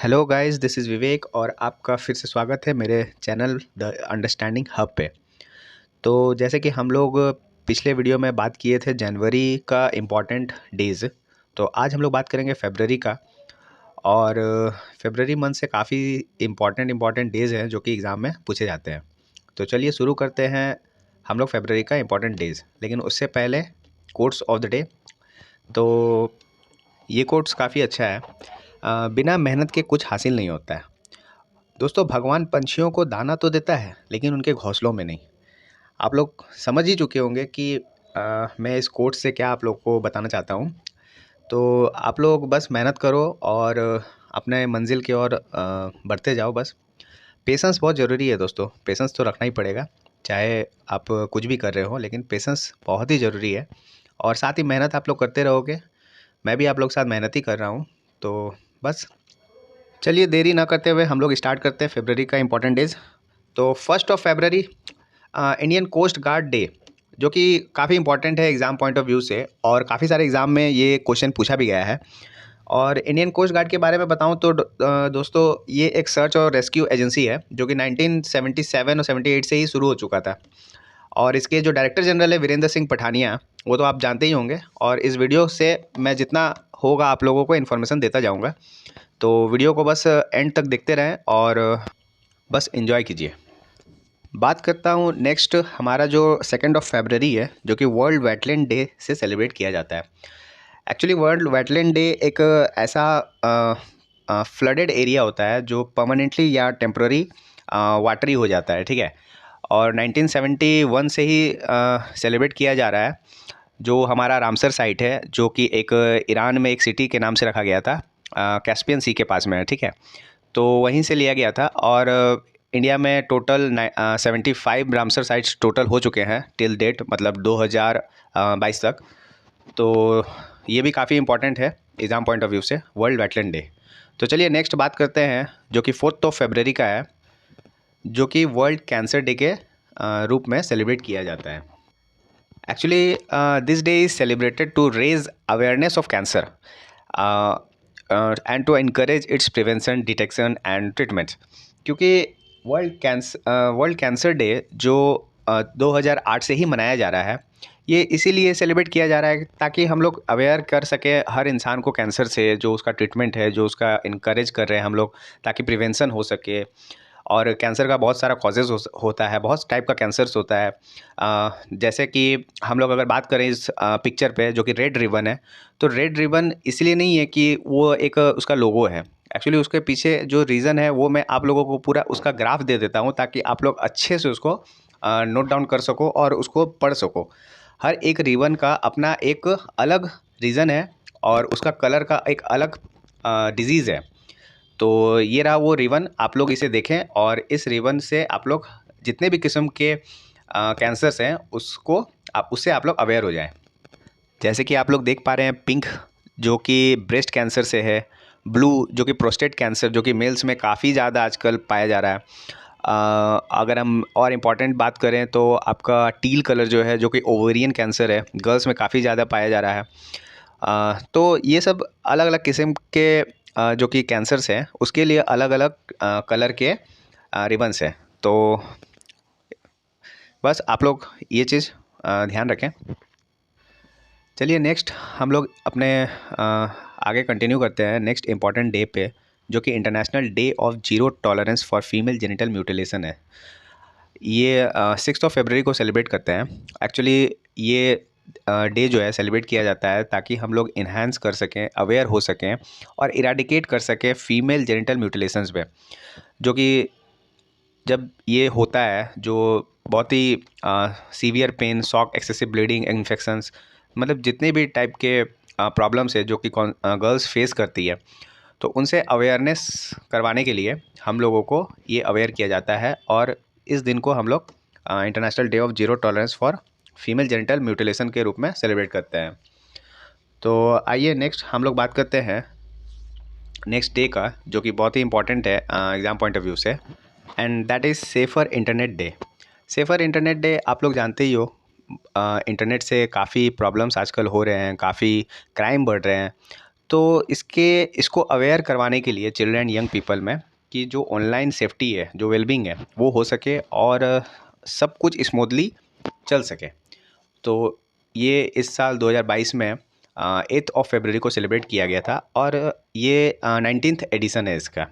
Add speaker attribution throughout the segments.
Speaker 1: Hello guys, this is विवेक और आपका फिर से स्वागत है मेरे चैनल द अंडरस्टैंडिंग हब पे। तो जैसे कि हम लोग पिछले वीडियो में बात किए थे जनवरी का इम्पोर्टेंट डेज़, तो आज हम लोग बात करेंगे फरवरी का। और फरवरी मंथ से काफ़ी इम्पोर्टेंट डेज़ हैं जो कि एग्ज़ाम में पूछे जाते हैं। तो चलिए शुरू करते हैं हम लोग फरवरी का इम्पोर्टेंट डेज़, लेकिन उससे पहले कोट्स ऑफ द डे। तो ये कोट्स काफ़ी अच्छा है। बिना मेहनत के कुछ हासिल नहीं होता है दोस्तों। भगवान पंछियों को दाना तो देता है लेकिन उनके घोंसलों में नहीं। आप लोग समझ ही चुके होंगे कि मैं इस कोट से क्या आप लोग को बताना चाहता हूँ। तो आप लोग बस मेहनत करो और अपने मंजिल की ओर बढ़ते जाओ बस। पेशेंस बहुत ज़रूरी है दोस्तों, पेशेंस तो रखना ही पड़ेगा। चाहे आप कुछ भी कर रहे हो लेकिन पेशेंस बहुत ही ज़रूरी है। और साथ ही मेहनत आप लोग करते रहोगे। मैं भी आप लोग के साथ मेहनत ही कर रहा हूँ। तो बस चलिए देरी ना करते हुए हम लोग स्टार्ट करते हैं फरवरी का इम्पोर्टेंट डेज़। तो 1 फरवरी इंडियन कोस्ट गार्ड डे, जो कि काफ़ी इंपॉर्टेंट है एग्ज़ाम पॉइंट ऑफ व्यू से, और काफ़ी सारे एग्ज़ाम में ये क्वेश्चन पूछा भी गया है। और इंडियन कोस्ट गार्ड के बारे में बताऊं तो दोस्तों, ये एक सर्च और रेस्क्यू एजेंसी है जो कि 1977 और 78 से ही शुरू हो चुका था। और इसके जो डायरेक्टर जनरल है वीरेंद्र सिंह पठानिया, वो तो आप जानते ही होंगे। और इस वीडियो से मैं जितना होगा आप लोगों को इन्फॉर्मेशन देता जाऊँगा। तो वीडियो को बस एंड तक देखते रहें और बस एंजॉय कीजिए। बात करता हूँ नेक्स्ट, हमारा जो 2 फरवरी है जो कि वर्ल्ड वेटलैंड डे से सेलिब्रेट किया जाता है। एक्चुअली वर्ल्ड वेटलैंड डे एक ऐसा फ्लडेड एरिया होता है जो परमानेंटली या टेम्प्ररी वाटरी हो जाता है, ठीक है। और 1971 से ही सेलिब्रेट किया जा रहा है। जो हमारा रामसर साइट है जो कि एक ईरान में एक सिटी के नाम से रखा गया था, कैस्पियन सी के पास में है, ठीक है। तो वहीं से लिया गया था। और इंडिया में टोटल 75 रामसर साइट्स टोटल हो चुके हैं टिल डेट, मतलब 2022 तक। तो ये भी काफ़ी इंपॉर्टेंट है एग्ज़ाम पॉइंट ऑफ व्यू से, वर्ल्ड वेटलैंड डे। तो चलिए नेक्स्ट बात करते हैं जो कि 4 फरवरी का है, जो कि वर्ल्ड कैंसर डे के रूप में सेलिब्रेट किया जाता है। Actually this day is celebrated to raise awareness of cancer and to encourage its prevention, detection and treatment. क्योंकि वर्ल्ड कैंसर डे जो 2008 से ही मनाया जा रहा है, ये इसीलिए सेलिब्रेट किया जा रहा है ताकि हम लोग अवेयर कर सकें हर इंसान को कैंसर से, जो उसका ट्रीटमेंट है, जो उसका इनकरेज कर रहे हैं हम लोग, ताकि प्रिवेंशन हो सके। और कैंसर का बहुत सारा कॉजेज़ होता है, बहुत टाइप का कैंसर्स होता है। जैसे कि हम लोग अगर बात करें इस पिक्चर पे जो कि रेड रिबन है, तो रेड रिबन इसलिए नहीं है कि वो एक उसका लोगो है। एक्चुअली उसके पीछे जो रीज़न है वो मैं आप लोगों को पूरा उसका ग्राफ दे देता हूँ ताकि आप लोग अच्छे से उसको नोट डाउन कर सको और उसको पढ़ सको। हर एक रिबन का अपना एक अलग रीज़न है और उसका कलर का एक अलग डिज़ीज़ है। तो ये रहा वो रिबन, आप लोग इसे देखें और इस रिबन से आप लोग जितने भी किस्म के कैंसर्स हैं उसको आप उससे आप लोग अवेयर हो जाएं। जैसे कि आप लोग देख पा रहे हैं, पिंक जो कि ब्रेस्ट कैंसर से है, ब्लू जो कि प्रोस्टेट कैंसर जो कि मेल्स में काफ़ी ज़्यादा आजकल पाया जा रहा है। अगर हम और इम्पॉर्टेंट बात करें तो आपका टील कलर जो है, जो कि ओवेरियन कैंसर है, गर्ल्स में काफ़ी ज़्यादा पाया जा रहा है। तो ये सब अलग अलग किस्म के जो कि कैंसर्स हैं उसके लिए अलग अलग कलर के रिबन्स हैं। तो बस आप लोग ये चीज़ ध्यान रखें। चलिए नेक्स्ट हम लोग अपने आगे कंटिन्यू करते हैं नेक्स्ट इम्पॉर्टेंट डे पे, जो कि international day of zero tolerance for female genital mutilation है। ये 6 फरवरी को सेलिब्रेट करते हैं। एक्चुअली ये डे जो है सेलिब्रेट किया जाता है ताकि हम लोग इन्हांस कर सकें, अवेयर हो सकें और इराडिकेट कर सकें फीमेल जेनिटल म्यूटिलेशंस पे, जो कि जब ये होता है जो बहुत ही severe pain, shock, excessive bleeding, infections, मतलब जितने भी टाइप के प्रॉब्लम्स है जो कि गर्ल्स फेस करती है, तो उनसे अवेयरनेस करवाने के लिए हम लोगों को ये अवेयर किया जाता है। और इस दिन को हम लोग international day of zero tolerance for female genital mutilation के रूप में सेलिब्रेट करते हैं। तो आइए नेक्स्ट हम लोग बात करते हैं नेक्स्ट डे का, जो कि बहुत ही इंपॉर्टेंट है एग्ज़ाम पॉइंट ऑफ व्यू से, and that is safer internet day. Safer internet day आप लोग जानते ही हो, इंटरनेट से काफ़ी प्रॉब्लम्स आजकल हो रहे हैं, काफ़ी क्राइम बढ़ रहे हैं। तो इसको अवेयर करवाने के लिए चिल्ड्रन यंग पीपल में कि जो ऑनलाइन सेफ्टी है, जो वेलबींग है, वो हो सके और सब कुछ स्मूथली चल सके। तो ये इस साल 2022 में 8 ऑफ फरवरी को सेलिब्रेट किया गया था और ये 19th एडिशन है इसका।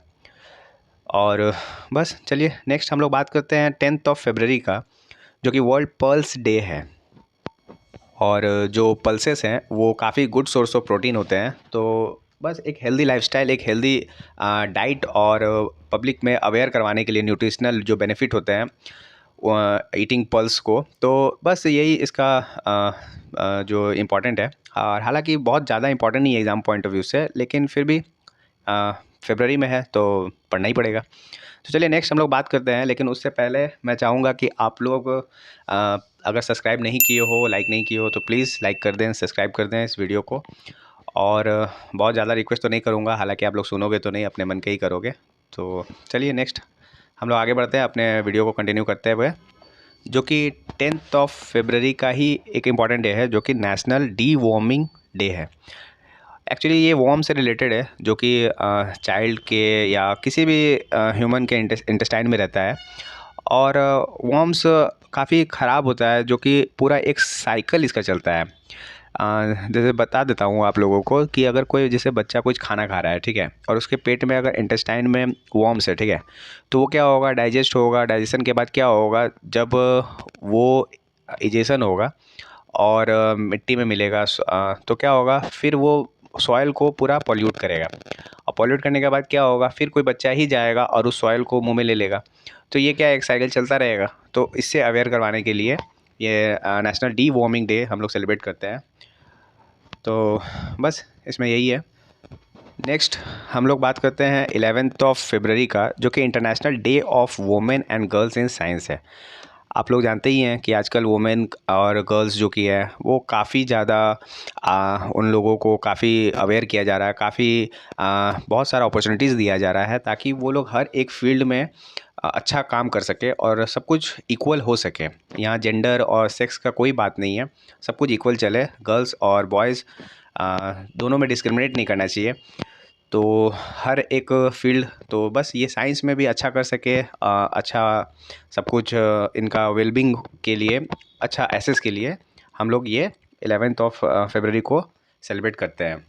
Speaker 1: और बस चलिए नेक्स्ट हम लोग बात करते हैं 10th ऑफ फरवरी का, जो कि वर्ल्ड पल्स डे है। और जो पल्सेस हैं वो काफ़ी गुड सोर्स ऑफ प्रोटीन होते हैं। तो बस एक हेल्दी लाइफस्टाइल, एक हेल्दी डाइट और पब्लिक में अवेयर करवाने के लिए न्यूट्रिशनल जो बेनिफिट होते हैं ईटिंग पल्स को, तो बस यही इसका जो इम्पोर्टेंट है। और हालांकि बहुत ज़्यादा इम्पोर्टेंट नहीं है एग्ज़ाम पॉइंट ऑफ व्यू से, लेकिन फिर भी फरवरी में है तो पढ़ना ही पड़ेगा। तो चलिए नेक्स्ट हम लोग बात करते हैं, लेकिन उससे पहले मैं चाहूँगा कि आप लोग अगर सब्सक्राइब नहीं किए हो, लाइक नहीं किए हो, तो प्लीज़ लाइक कर दें, सब्सक्राइब कर दें इस वीडियो को। और बहुत ज़्यादा रिक्वेस्ट तो नहीं करूँगा, हालांकि आप लोग सुनोगे तो नहीं, अपने मन के ही करोगे। तो चलिए नेक्स्ट हम लोग आगे बढ़ते हैं अपने वीडियो को कंटिन्यू करते हुए, जो कि 10th ऑफ फरवरी का ही एक इम्पॉर्टेंट डे है, जो कि नेशनल डी वॉर्मिंग डे है। एक्चुअली ये वॉर्म से रिलेटेड है, जो कि चाइल्ड के या किसी भी ह्यूमन के इंटेस्टाइन में रहता है। और वॉर्म्स काफ़ी ख़राब होता है, जो कि पूरा एक साइकिल इसका चलता है। जैसे बता देता हूँ आप लोगों को कि अगर कोई जैसे बच्चा कुछ खाना खा रहा है, ठीक है, और उसके पेट में अगर इंटेस्टाइन में वॉर्म्स है, ठीक है, तो वो क्या होगा, डाइजेस्ट होगा। डाइजेशन के बाद क्या होगा, जब वो इजेशन होगा और मिट्टी में मिलेगा, तो क्या होगा, फिर वो सॉइल को पूरा पॉल्यूट करेगा। और पॉल्यूट करने के बाद क्या होगा, फिर कोई बच्चा ही जाएगा और उस सॉइल को मुंह में ले लेगा। तो ये क्या एक साइकिल चलता रहेगा। तो इससे अवेयर करवाने के लिए ये नेशनल डी वॉर्मिंग डे हम लोग सेलिब्रेट करते हैं। तो बस इसमें यही है। नेक्स्ट हम लोग बात करते हैं 11th ऑफ फरवरी का, जो कि international day of women and girls in science है। आप लोग जानते ही हैं कि आजकल वुमेन और गर्ल्स जो की है वो काफ़ी ज़्यादा उन लोगों को काफ़ी अवेयर किया जा रहा है, काफ़ी बहुत सारा अपॉर्चुनिटीज़ दिया जा रहा है, ताकि वो लोग हर एक फील्ड में अच्छा काम कर सके और सब कुछ इक्वल हो सके। यहाँ जेंडर और सेक्स का कोई बात नहीं है, सब कुछ इक्वल चले, गर्ल्स और बॉयज़ दोनों में डिस्क्रिमिनेट नहीं करना चाहिए। तो हर एक फील्ड, तो बस ये साइंस में भी अच्छा कर सके, अच्छा सब कुछ इनका वेलबींग के लिए, अच्छा एसेस के लिए हम लोग ये 11th ऑफ फरवरी को सेलिब्रेट करते हैं।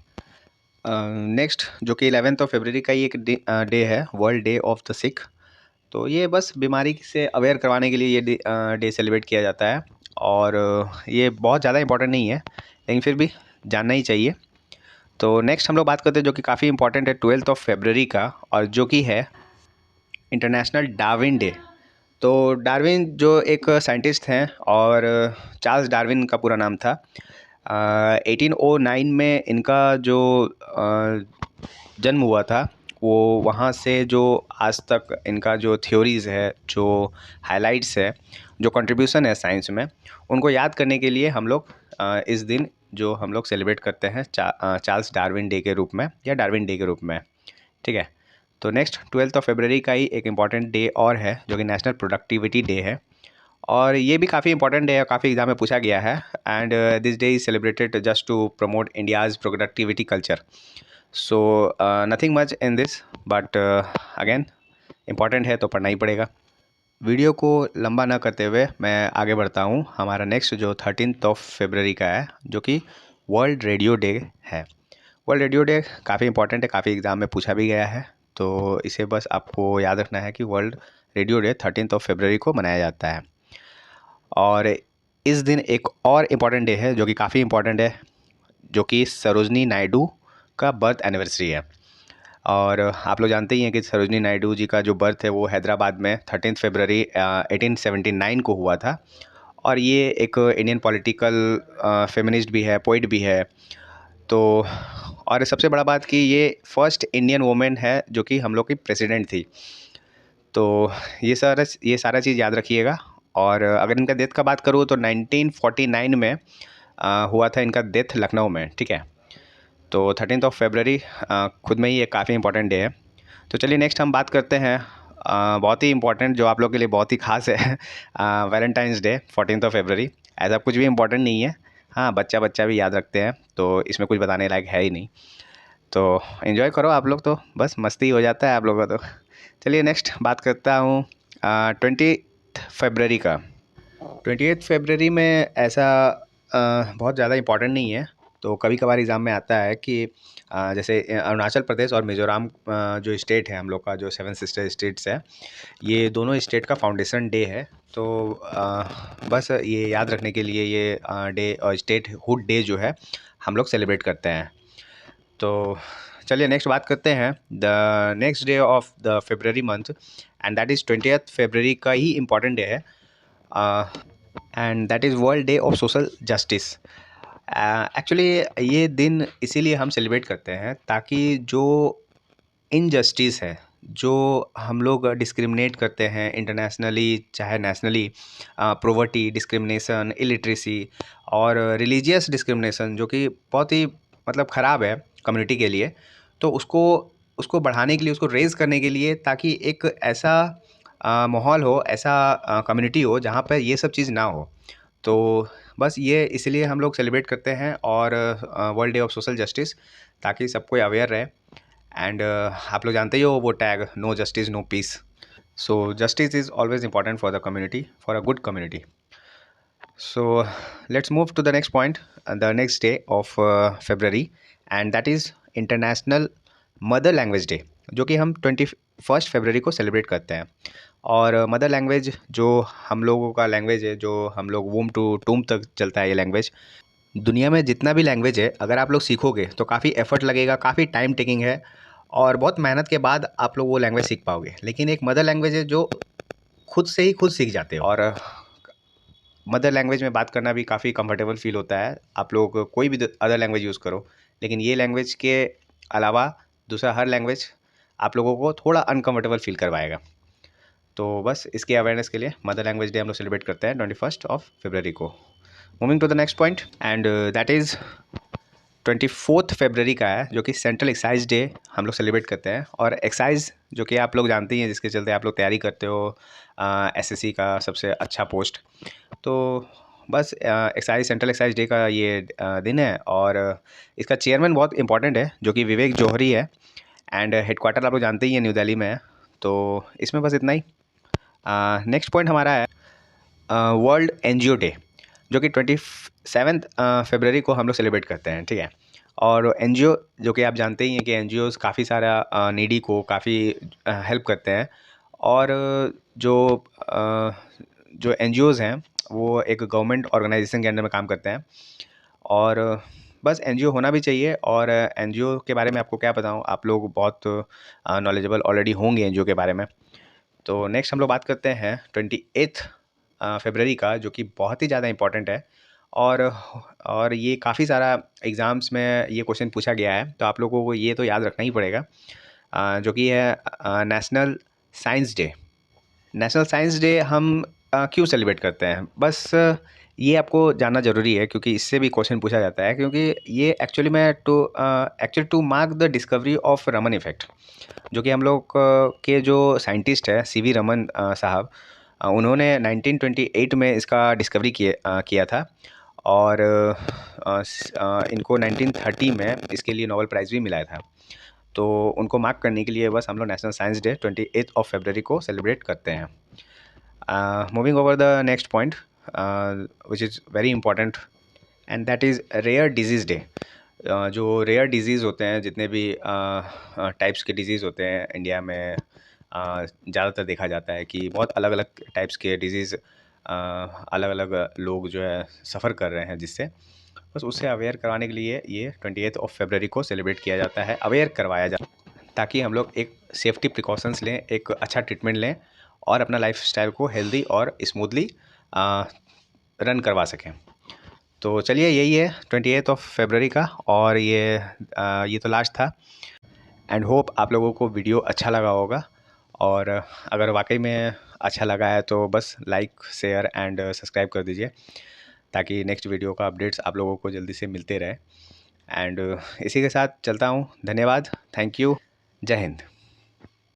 Speaker 1: नेक्स्ट जो कि 11th ऑफ फरवरी का ही एक डे है, वर्ल्ड डे ऑफ द सिक। तो ये बस बीमारी से अवेयर करवाने के लिए ये डे सेलिब्रेट किया जाता है। और ये बहुत ज़्यादा इंपॉर्टेंट नहीं है, लेकिन फिर भी जानना ही चाहिए। तो नेक्स्ट हम लोग बात करते हैं जो कि काफ़ी इंपॉर्टेंट है 12th ऑफ फरवरी का, और जो कि है इंटरनेशनल डार्विन डे। तो डार्विन जो एक साइंटिस्ट हैं, और चार्ल्स डार्विन का पूरा नाम था। 1809 में इनका जो जन्म हुआ था, वो वहाँ से जो आज तक इनका जो थ्योरीज़ है, जो हाइलाइट्स है, जो कंट्रीब्यूशन है साइंस में, उनको याद करने के लिए हम लोग इस दिन जो हम लोग सेलिब्रेट करते हैं चार्ल्स डार्विन डे के रूप में या डार्विन डे के रूप में, ठीक है। तो नेक्स्ट 12th ऑफ फरवरी का ही एक इम्पॉर्टेंट डे और है, जो कि नेशनल प्रोडक्टिविटी डे है। और ये भी काफ़ी इंपॉर्टेंट डे है, काफ़ी एग्जाम में पूछा गया है। And this day is celebrated just to promote India's productivity culture. So nothing much in this, but again important है तो पढ़ना ही पड़ेगा। वीडियो को लंबा ना करते हुए मैं आगे बढ़ता हूँ। हमारा नेक्स्ट जो 13th ऑफ फरवरी का है, जो कि वर्ल्ड रेडियो डे है। वर्ल्ड रेडियो डे काफ़ी इंपॉर्टेंट है, काफ़ी एग्ज़ाम में पूछा भी गया है। तो इसे बस आपको याद रखना है कि world radio day 13th of February को मनाया जाता है। और इस दिन एक और इम्पॉर्टेंट डे है, जो कि काफ़ी इम्पॉर्टेंट है, जो कि सरोजनी नायडू का बर्थ एनिवर्सरी है। और आप लोग जानते ही हैं कि सरोजनी नायडू जी का जो बर्थ है वो हैदराबाद में 13 फरवरी 1879 को हुआ था। और ये एक इंडियन पॉलिटिकल फेमिनिस्ट भी है, पोइट भी है। तो और सबसे बड़ा बात कि ये फर्स्ट इंडियन वुमेन है जो कि हम लोग की प्रेसिडेंट थी। तो ये सारा चीज़ याद रखिएगा। और अगर इनका डेथ का बात करूँ तो 1949 में हुआ था इनका डेथ लखनऊ में, ठीक है। तो 13th ऑफ फरवरी खुद में ही एक काफ़ी इंपॉर्टेंट डे है। तो चलिए नेक्स्ट हम बात करते हैं बहुत ही इंपॉर्टेंट, जो आप लोग के लिए बहुत ही खास है, Valentine's day 14th of February. ऐसा कुछ भी इंपॉर्टेंट नहीं है, हाँ बच्चा भी याद रखते हैं, तो इसमें कुछ बताने लायक है ही नहीं। तो एंजॉय करो आप लोग, तो बस मस्ती हो जाता है आप लोगों का। तो चलिए नेक्स्ट बात करता हूँ 20 फरवरी का। 28 फरवरी में ऐसा बहुत ज़्यादा इम्पोर्टेंट नहीं है। तो कभी कभार एग्ज़ाम में आता है कि जैसे अरुणाचल प्रदेश और मिज़ोरम जो स्टेट है हम लोग का, जो 7 सिस्टर स्टेट्स है, ये दोनों स्टेट का फाउंडेशन डे है। तो बस ये याद रखने के लिए ये डे और स्टेट हुड डे जो है हम लोग सेलिब्रेट करते हैं। तो चलिए नेक्स्ट बात करते हैं the next day of the February month, and that is 20 फरवरी का ही इम्पॉर्टेंट डे है, and that is world day of social justice. Actually ये दिन इसीलिए हम सेलिब्रेट करते हैं ताकि जो इनजस्टिस है, जो हम लोग डिस्क्रिमिनेट करते हैं इंटरनेशनली चाहे नेशनली, प्रोवर्टी, डिस्क्रिमिनेशन, इलिटरेसी और रिलीजियस डिस्क्रिमिनेशन, जो कि बहुत ही मतलब ख़राब है कम्युनिटी के लिए, तो उसको उसको बढ़ाने के लिए, उसको रेज़ करने के लिए, ताकि एक ऐसा माहौल हो, ऐसा कम्युनिटी हो जहाँ पर ये सब चीज़ ना हो। तो बस ये इसलिए हम लोग सेलिब्रेट करते हैं, और world day of social justice, ताकि सबको अवेयर रहे। एंड आप लोग जानते ही हो वो tag, no justice no peace. So justice is always important for the community, for a good community. So let's move to the next point, the next day of February, and that is international mother language day, जो कि हम 21 फरवरी को celebrate करते हैं। और mother language जो हम लोगों का लैंग्वेज है, जो हम लोग वूम टू टूम तक चलता है ये लैंग्वेज। दुनिया में जितना भी लैंग्वेज है, अगर आप लोग सीखोगे तो काफ़ी एफर्ट लगेगा, काफ़ी टाइम टेकिंग है, और बहुत मेहनत के बाद आप लोग वो लैंग्वेज सीख पाओगे। लेकिन एक मदर लैंग्वेज है जो खुद से ही खुद सीख जाते हो, और मदर लैंग्वेज में बात करना भी काफ़ी कंफर्टेबल फील होता है। आप लोग कोई भी अदर लैंग्वेज यूज़ करो, लेकिन ये लैंग्वेज के अलावा दूसरा हर लैंग्वेज आप लोगों को थोड़ा अनकंफर्टेबल फील करवाएगा। तो बस इसके अवेयरनेस के लिए मदर लैंग्वेज डे हम लोग सेलिब्रेट करते हैं 21 फरवरी को। Moving to the next point, and that is 24 फरवरी का है, जो कि सेंट्रल एक्साइज डे हम लोग सेलिब्रेट करते हैं। और एक्साइज जो कि आप लोग जानते ही हैं, जिसके चलते आप लोग तैयारी करते हो एसएससी का सबसे अच्छा पोस्ट। तो बस एक्साइज, सेंट्रल एक्साइज डे का ये दिन है, और इसका चेयरमैन बहुत इंपॉर्टेंट है, जो कि विवेक जौहरी है। एंड हेडक्वार्टर आप लोग जानते ही हैं न्यू दिल्ली में है। तो इसमें बस इतना ही। नेक्स्ट पॉइंट हमारा है वर्ल्ड एनजीओ डे, जो कि 27 फरवरी को हम लोग सेलिब्रेट करते हैं, ठीक है। और एनजीओ, जो कि आप जानते ही हैं कि एनजीओज़ काफ़ी सारा नीडी को काफ़ी हेल्प करते हैं। और जो जो एनजीओज़ हैं वो एक गवर्नमेंट ऑर्गेनाइजेशन के अंडर में काम करते हैं। और बस एनजीओ होना भी चाहिए। और एनजीओ के बारे में आपको क्या बताऊँ, आप लोग बहुत नॉलेजेबल ऑलरेडी होंगे एनजीओ के बारे में। तो नेक्स्ट हम लोग बात करते हैं 28 फरवरी का, जो कि बहुत ही ज़्यादा इंपॉर्टेंट है। और ये काफ़ी सारा एग्ज़ाम्स में ये क्वेश्चन पूछा गया है, तो आप लोगों को ये तो याद रखना ही पड़ेगा, जो कि है national science day. National science day हम क्यों सेलिब्रेट करते हैं, बस ये आपको जानना ज़रूरी है, क्योंकि इससे भी क्वेश्चन पूछा जाता है। क्योंकि ये actually to mark the discovery of Raman effect, जो कि हम लोग के जो साइंटिस्ट है सीवी रमन साहब, उन्होंने 1928 में इसका डिस्कवरी किया था। और इनको 1930 में इसके लिए नोबेल प्राइज़ भी मिला था। तो उनको मार्क करने के लिए बस हम लोग नेशनल साइंस डे 28 फरवरी को सेलिब्रेट करते हैं। Moving over the next point, which is very important, and that is rare disease day. जो रेयर डिजीज़ होते हैं, जितने भी टाइप्स के डिजीज़ होते हैं इंडिया में, ज़्यादातर देखा जाता है कि बहुत अलग अलग टाइप्स के डिजीज़ अलग अलग लोग जो है सफ़र कर रहे हैं, जिससे बस उससे अवेयर करवाने के लिए ये 28 फरवरी को सेलिब्रेट किया जाता है, अवेयर करवाया जाता है, ताकि हम लोग एक सेफ्टी प्रिकॉशंस लें, एक अच्छा ट्रीटमेंट लें, और अपना लाइफ स्टाइल को हेल्दी और स्मूथली रन करवा सकें। तो चलिए यही है 28 फरवरी का, और ये तो लास्ट था। एंड होप आप लोगों को वीडियो अच्छा लगा होगा। और अगर वाकई में अच्छा लगा है तो बस लाइक, शेयर एंड सब्सक्राइब कर दीजिए, ताकि नेक्स्ट वीडियो का अपडेट्स आप लोगों को जल्दी से मिलते रहे। एंड इसी के साथ चलता हूँ। धन्यवाद, थैंक यू, जय हिंद।